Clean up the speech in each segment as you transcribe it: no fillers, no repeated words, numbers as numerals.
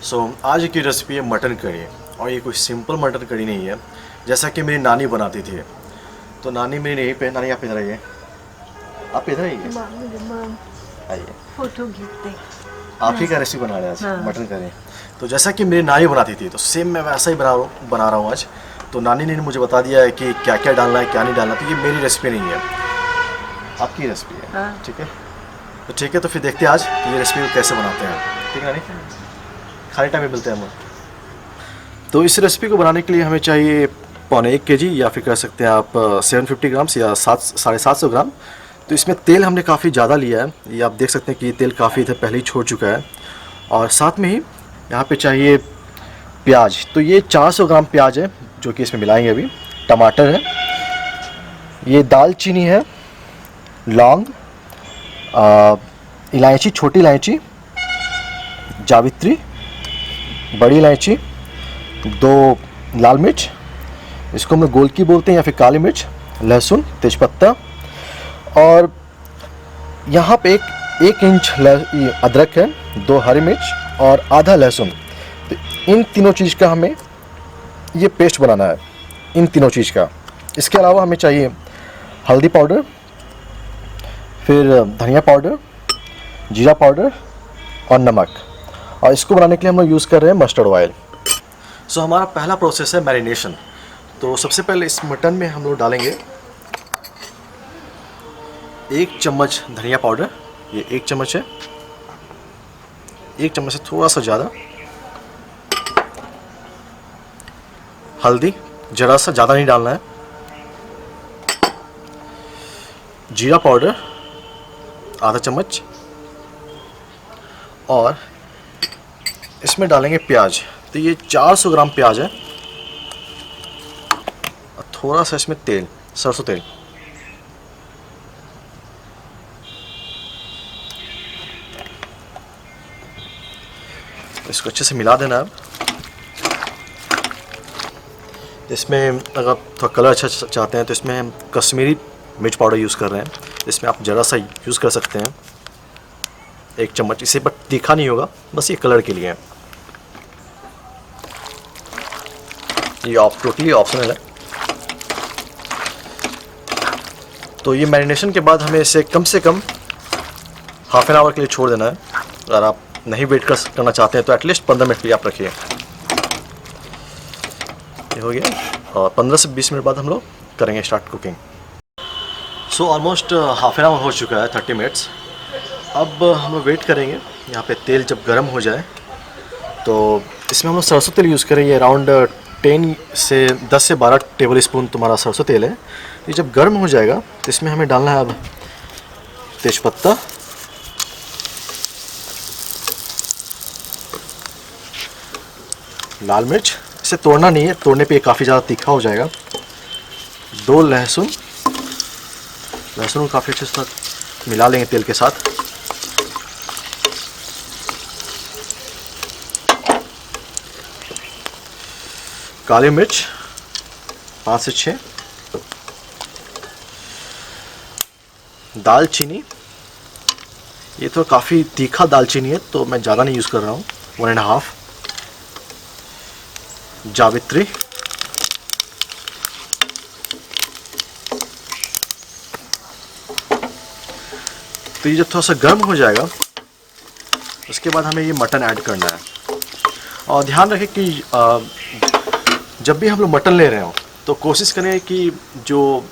आज की रेसिपी है मटन करी। और ये कोई सिंपल मटन करी नहीं है, जैसा कि मेरी नानी बनाती थी। तो नानी मेरी यहीं पे, नानी आप इधर आइए, आप इधर आइए, आइए, फोटो खींचते आप ही का रेसिपी बना रहे हैं आज। हाँ। मटन करी तो जैसा कि मेरी नानी बनाती थी तो सेम मैं वैसा ही बना रहा हूँ आज। तो नानी ने मुझे बता दिया है कि क्या क्या डालना है क्या नहीं डालना। तो ये मेरी रेसिपी नहीं है, आपकी रेसिपी है। हाँ। ठीक है, तो ठीक है, तो फिर देखते हैं आज कि ये रेसिपी को कैसे बनाते हैं। ठीक है नानी, खाली टाइम में मिलते हैं हम। तो इस रेसिपी को बनाने के लिए हमें चाहिए 1.25 kg या फिर कह सकते हैं आप 750 ग्राम्स या 750 ग्राम। तो इसमें तेल हमने काफ़ी ज़्यादा लिया है, ये आप देख सकते हैं कि तेल काफ़ी इधर पहले ही छोड़ चुका है। और साथ में ही यहाँ पे चाहिए प्याज। तो ये 400 ग्राम प्याज है जो कि इसमें मिलाएंगे अभी। टमाटर है, ये दालचीनी है, लौंग, इलायची, छोटी इलायची, जावित्री, बड़ी इलायची, 2 लाल मिर्च, इसको हम लोग गोलकी बोलते हैं या फिर काली मिर्च, लहसुन, तेज़पत्ता, और यहाँ पे एक इंच अदरक है, 2 हरी मिर्च और आधा लहसुन। तो इन तीनों चीज़ का हमें ये पेस्ट बनाना है, इन तीनों चीज़ का। इसके अलावा हमें चाहिए हल्दी पाउडर, फिर धनिया पाउडर, जीरा पाउडर और नमक। और इसको बनाने के लिए हम लोग यूज़ कर रहे हैं मस्टर्ड ऑयल। सो हमारा पहला प्रोसेस है मैरिनेशन। तो सबसे पहले इस मटन में हम लोग डालेंगे 1 चम्मच धनिया पाउडर, ये 1 चम्मच है, 1 चम्मच से थोड़ा सा ज़्यादा। हल्दी ज़रा सा, ज़्यादा नहीं डालना है। जीरा पाउडर आधा चम्मच, और इसमें डालेंगे प्याज। तो ये 400 ग्राम प्याज है, और थोड़ा सा इसमें तेल, सरसों तेल। इसको अच्छे से मिला देना। अब इसमें अगर आप थोड़ा कलर अच्छा चाहते हैं तो इसमें हम कश्मीरी मिर्च पाउडर यूज़ कर रहे हैं। इसमें आप ज़रा सा यूज़ कर सकते हैं, 1 चम्मच। इसे बट तीखा नहीं होगा, बस ये कलर के लिए है। ये टोटली ऑप्शनल है। तो ये मैरिनेशन के बाद हमें इसे कम से कम हाफ एन आवर के लिए छोड़ देना है। अगर आप नहीं वेट करना चाहते हैं तो एटलीस्ट 15 मिनट के लिए आप रखिए। ये हो गया, और 15 से 20 मिनट बाद हम लोग करेंगे start cooking. So almost half an hour हो चुका है, 30 मिनट्स। अब हम लोग वेट करेंगे यहाँ पे। तेल जब गर्म हो जाए तो इसमें हम लोग सरसों तेल यूज़ करेंगे। अराउंड 10 से 12 टेबल स्पून तुम्हारा सरसों तेल है। ये जब गर्म हो जाएगा तो इसमें हमें डालना है अब तेज़पत्ता, लाल मिर्च, इसे तोड़ना नहीं है, तोड़ने पे ये काफ़ी ज़्यादा तीखा हो जाएगा। 2 लहसुन, लहसुन को काफ़ी अच्छे से मिला लेंगे तेल के साथ। काली मिर्च 5 से 6, दालचीनी, ये तो काफ़ी तीखा दालचीनी है तो मैं ज़्यादा नहीं यूज़ कर रहा हूँ, 1.5। जावित्री, तो ये जब थोड़ा सा गर्म हो जाएगा उसके बाद हमें ये मटन ऐड करना है। और ध्यान रखें कि जब भी हम लोग मटन ले रहे हो तो कोशिश करें कि जो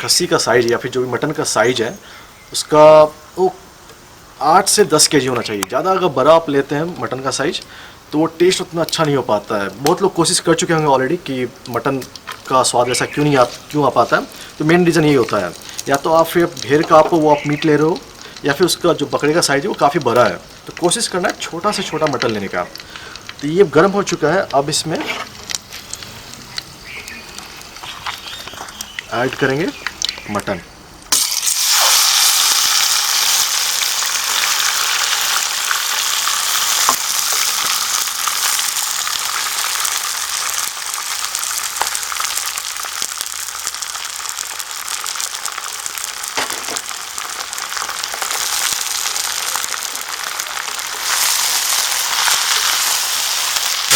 खस्सी का साइज़ या फिर जो भी मटन का साइज़ है उसका वो 8 से 10 kg होना चाहिए। ज़्यादा अगर बड़ा आप लेते हैं मटन का साइज़ तो वो टेस्ट उतना अच्छा नहीं हो पाता है। बहुत लोग कोशिश कर चुके होंगे ऑलरेडी कि मटन का स्वाद ऐसा क्यों आ पाता है। तो मेन रीज़न यही होता है, या तो आप फिर भेड़ का वो आप मीट ले रहे हो, या फिर उसका जो बकरे का साइज़ है वो काफ़ी बड़ा है। तो कोशिश करना है छोटा से छोटा मटन लेने का। तो ये गर्म हो चुका है, अब इसमें ऐड करेंगे मटन।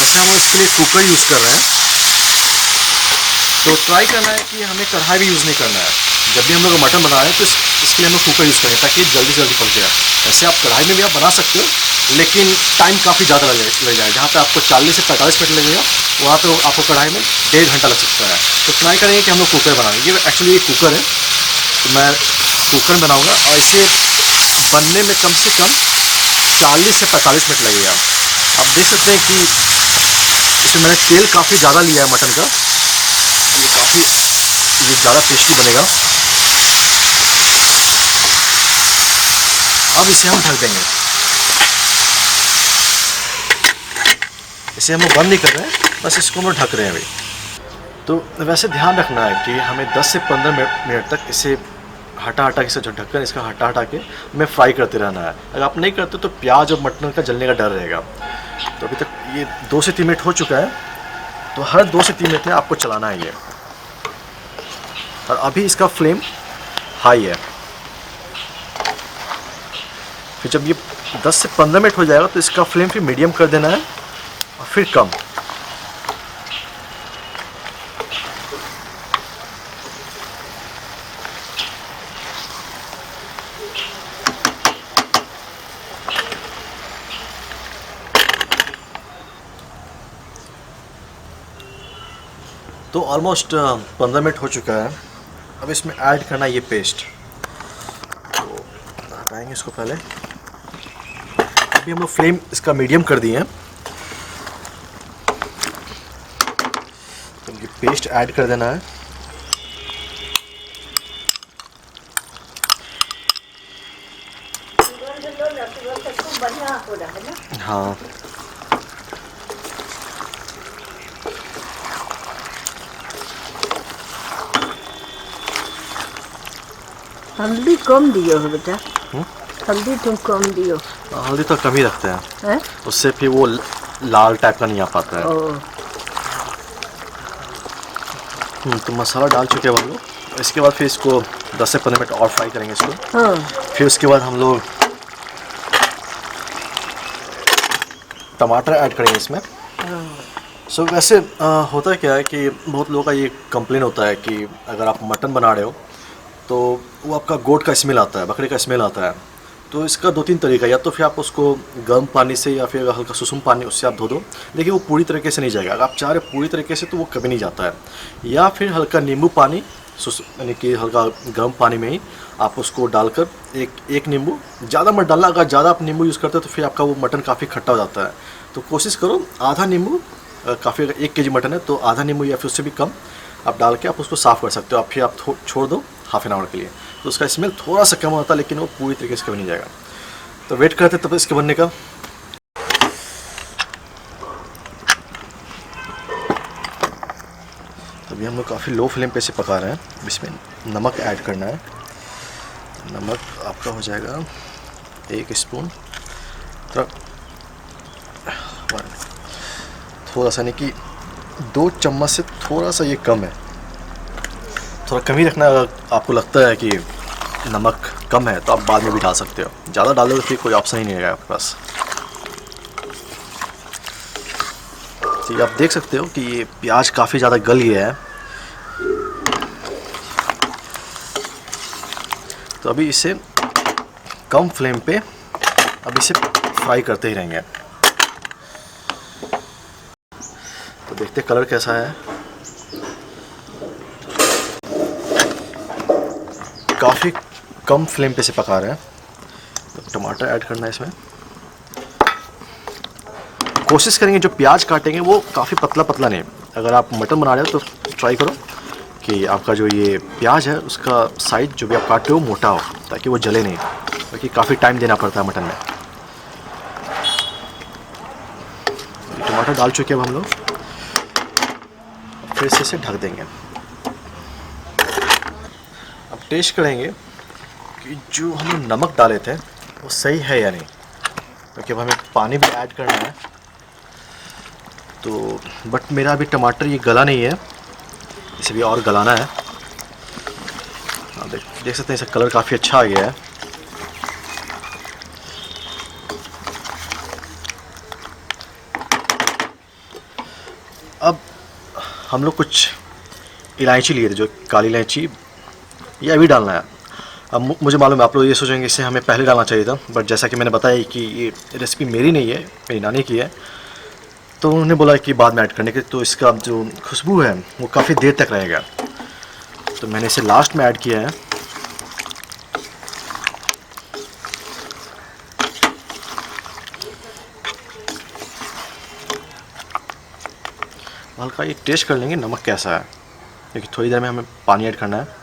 वैसे हम इसके लिए कुकर यूज़ कर रहे हैं, तो ट्राई करना है कि हमें कढ़ाई भी यूज़ नहीं करना है। जब भी हम लोग मटन बना रहे हैं तो इसके लिए हम लोग कुकर यूज़ करेंगे ताकि जल्दी से जल्दी पक जाए। वैसे आप कढ़ाई में भी आप बना सकते हो, लेकिन टाइम काफ़ी ज़्यादा लग जाएगा। जहाँ पे आपको 40 से 45 मिनट लगेगा, वहाँ पे आपको कढ़ाई में 1.5 घंटा लग सकता है। तो ट्राई करेंगे कि हम लोग कुकर बनाएंगे। ये एक्चुअली ये कुकर है, तो मैं कुकर में बनाऊँगा और इसे बनने में कम से कम 40 से 45 मिनट लगेगा। आप देख सकते हैं कि इसमें मैंने तेल काफ़ी ज़्यादा लिया है मटन का, ये ज़्यादा टेस्टी बनेगा। अब इसे हम ढक देंगे। इसे हम बंद नहीं कर रहे हैं, बस इसको हम ढक रहे हैं अभी। तो वैसे ध्यान रखना है कि हमें 10 से 15 मिनट तक इसे हटा के, इसे जो ढक्कन इसका हटा के हमें फ्राई करते रहना है। अगर आप नहीं करते तो प्याज और मटन का जलने का डर रहेगा। तो अभी तक ये 2 से 3 मिनट हो चुका है, तो हर 2 से 3 मिनट में आपको चलाना है ये। और अभी इसका फ्लेम हाई है। फिर जब ये 10 से 15 मिनट हो जाएगा तो इसका फ्लेम फिर मीडियम कर देना है और फिर कम। तो ऑलमोस्ट 15 मिनट हो चुका है। अब इसमें ऐड करना है ये पेस्ट, तो हटाएंगे इसको पहले। अभी हम लोग फ्लेम इसका मीडियम कर दिए हैं, तो ये पेस्ट ऐड कर देना है। हाँ, हल्दी कम दियो हो बेटा। हल्दी तुम कम दियो। हल्दी तो कम ही रखते हैं, उससे फिर वो लाल टाइप का नहीं आ पाता है। तो मसाला डाल चुके हैं हम लोग। इसके बाद फिर इसको 10 से 15 मिनट और फ्राई करेंगे इसको। फिर उसके बाद हम लोग टमाटर ऐड करेंगे इसमें। सो वैसे होता क्या है कि बहुत लोगों का ये कंप्लेन होता है कि अगर आप मटन बना रहे हो तो वो आपका गोट का स्मेल आता है, बकरे का स्मेल आता है। तो इसका 2-3 तरीका, या तो फिर आप उसको गर्म पानी से या फिर हल्का सुसुम पानी उससे आप धो दो, देखिए वो पूरी तरीके से नहीं जाएगा। अगर आप चाह रहे पूरी तरीके से तो वो कभी नहीं जाता है। या फिर हल्का नींबू पानी, यानी कि हल्का गर्म पानी में ही आप उसको डालकर एक नींबू, ज़्यादा मत डालना। अगर ज़्यादा आप नींबू यूज़ करते हो तो फिर आपका वो मटन काफ़ी खट्टा हो जाता है। तो कोशिश करो आधा नींबू, काफ़ी अगर 1 kg मटन है तो आधा नींबू या फिर उससे भी कम आप डाल के आप उसको साफ़ कर सकते हो। आप फिर आप छोड़ दो हाफ एन आवर के लिए, तो उसका स्मेल थोड़ा सा कम होता है, लेकिन वो पूरी तरीके से कभी नहीं जाएगा। तो वेट करते तब इसके बनने का। अभी हम लोग काफ़ी लो फ्लेम पे से पका रहे हैं। इसमें नमक ऐड करना है। नमक आपका हो जाएगा 1 स्पून, थोड़ा सा, नहीं कि 2 चम्मच से थोड़ा सा ये कम है। थोड़ा कम ही रखना। अगर आपको लगता है कि नमक कम है तो आप बाद में भी डाल सकते हो। ज़्यादा डाल दो तो फिर कोई ऑप्शन ही नहीं रहेगा आपके पास। तो आप देख सकते हो कि ये प्याज काफ़ी ज़्यादा गल गया है। तो अभी इसे कम फ्लेम पे अब इसे फ्राई करते ही रहेंगे। तो देखते कलर कैसा है। काफ़ी कम फ्लेम पे से पका रहे हैं। तो टमाटर ऐड करना है इसमें। कोशिश करेंगे जो प्याज काटेंगे वो काफ़ी पतला पतला नहीं। अगर आप मटन बना रहे हो तो ट्राई करो कि आपका जो ये प्याज है उसका साइज जो भी आप काटते हो मोटा हो, ताकि वो जले नहीं, क्योंकि काफ़ी टाइम देना पड़ता है मटन में। टमाटर डाल चुके हैं अब हम लोग, फिर से इसे ढक देंगे। अब टेस्ट करेंगे कि जो हम नमक डाले थे वो सही है या नहीं, क्योंकि अब हमें पानी भी ऐड करना है। तो बट मेरा अभी टमाटर ये गला नहीं है, इसे भी और गलाना है। देख सकते हैं इसका कलर काफ़ी अच्छा आ गया है। अब हम लोग कुछ इलायची लिए थे, जो काली इलायची, ये अभी डालना है। अब मुझे मालूम है आप लोग ये सोचेंगे इसे हमें पहले डालना चाहिए था, बट जैसा कि मैंने बताया कि ये रेसिपी मेरी नहीं है, मेरी नानी की है, तो उन्होंने बोला कि बाद में ऐड करने के, तो इसका जो खुशबू है वो काफ़ी देर तक रहेगा, तो मैंने इसे लास्ट में ऐड किया है। हल्का ये टेस्ट कर लेंगे नमक कैसा है, क्योंकि थोड़ी देर में हमें पानी ऐड करना है।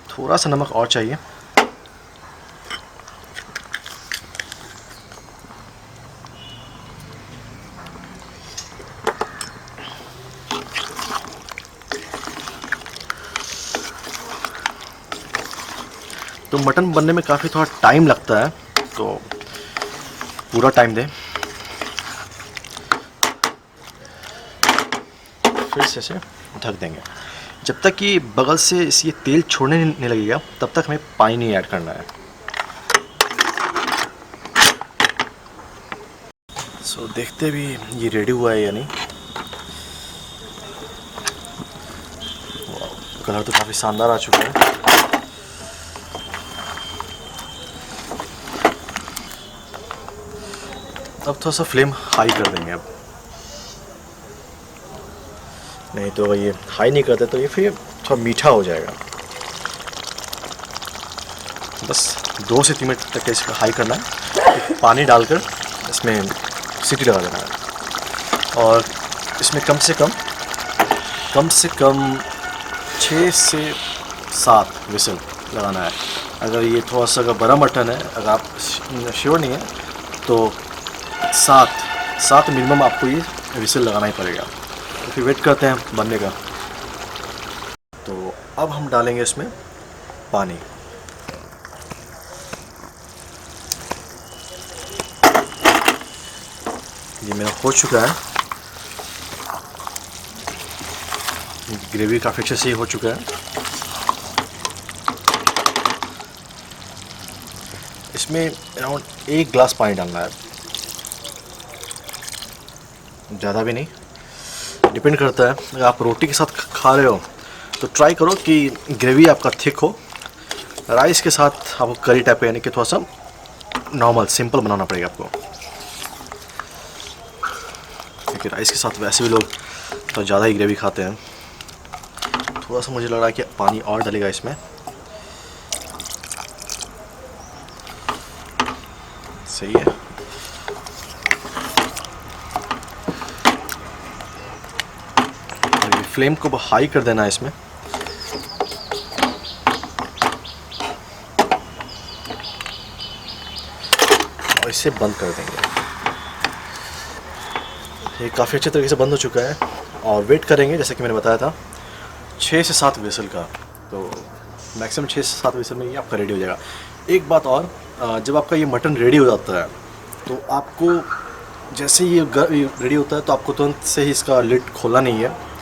थोड़ा सा नमक और चाहिए। तो मटन बनने में काफ़ी थोड़ा टाइम लगता है, तो पूरा टाइम दें। फिर से इसे ढक देंगे जब तक कि बगल से ये तेल छोड़ने नहीं लगेगा, तब तक हमें पानी नहीं ऐड करना है। सो देखते भी ये रेडी हुआ है या नहीं। कलर तो काफ़ी शानदार आ चुका है। अब थोड़ा सा फ्लेम हाई कर देंगे। अब नहीं तो अगर ये हाई नहीं करते तो ये फिर थोड़ा मीठा हो जाएगा। बस 2 से 3 मिनट तक इसका हाई करना है, पानी डालकर इसमें सीटी लगा देना है, और इसमें कम से कम 6 से 7 विसल लगाना है। अगर ये थोड़ा सा अगर बड़ा मटन है, अगर आप श्योर नहीं है तो 7 मिनिमम आपको ये विसल लगाना ही पड़ेगा। तो फिर वेट करते हैं बनने का। तो अब हम डालेंगे इसमें पानी। ये मेरा हो चुका है, ग्रेवी काफ़ी अच्छे से हो चुका है। इसमें अराउंड 1 गिलास पानी डालना है, ज़्यादा भी नहीं। डिपेंड करता है, अगर आप रोटी के साथ खा रहे हो तो ट्राई करो कि ग्रेवी आपका थिक हो। राइस के साथ आपको करी टाइप का, यानी कि थोड़ा सा नॉर्मल सिंपल बनाना पड़ेगा आपको, क्योंकि राइस के साथ वैसे भी लोग तो ज़्यादा ही ग्रेवी खाते हैं। थोड़ा सा मुझे लग रहा है कि पानी और डलेगा इसमें। सही है। फ्लेम को हाई कर देना है इसमें, और इसे बंद कर देंगे। ये काफ़ी अच्छे तरीके से बंद हो चुका है, और वेट करेंगे जैसे कि मैंने बताया था 6 से 7 विसल का। तो मैक्सिमम 6 से 7 विसल में ये आपका रेडी हो जाएगा। एक बात और, जब आपका ये मटन रेडी हो जाता है तो आपको जैसे ये रेडी होता है तो आपको तुरंत से ही इसका लिड खोलना नहीं है।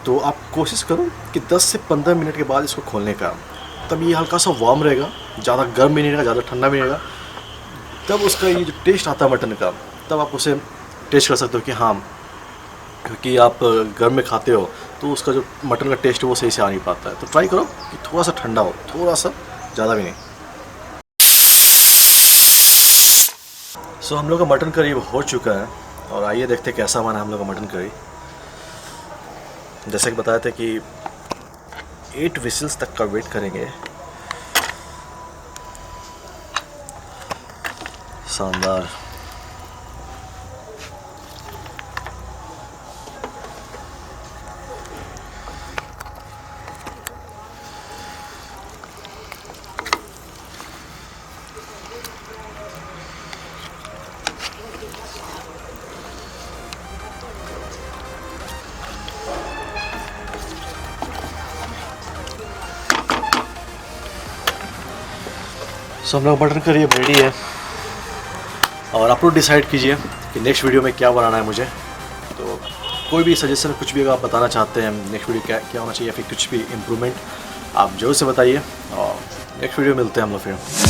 तो आप कोशिश करो कि 10 से 15 मिनट के बाद इसको खोलने का, तब ये हल्का सा वार्म रहेगा, ज़्यादा गर्म भी नहीं रहेगा, ज़्यादा ठंडा भी नहीं रहेगा। तब उसका ये जो टेस्ट आता है मटन का, तब आप उसे टेस्ट कर सकते हो कि हाँ, क्योंकि आप गर्म में खाते हो तो उसका जो मटन का टेस्ट है वो सही से आ नहीं पाता है। तो ट्राई करो कि थोड़ा सा ठंडा हो, थोड़ा सा, ज़्यादा भी नहीं। सो हम लोग का मटन करी हो चुका है, और आइए देखते कैसा बना हम लोग का मटन करी। जैसे कि बताया था कि 8 विसल्स तक का वेट करेंगे। शानदार। सो हम लोग मटन करी अब रेडी है, और आप लोग डिसाइड कीजिए कि नेक्स्ट वीडियो में क्या बनाना है मुझे। तो कोई भी सजेशन, कुछ भी अगर आप बताना चाहते हैं नेक्स्ट वीडियो क्या होना चाहिए, या फिर कुछ भी इम्प्रूवमेंट, आप जरूर से बताइए। और नेक्स्ट वीडियो मिलते हैं हम लोग फिर।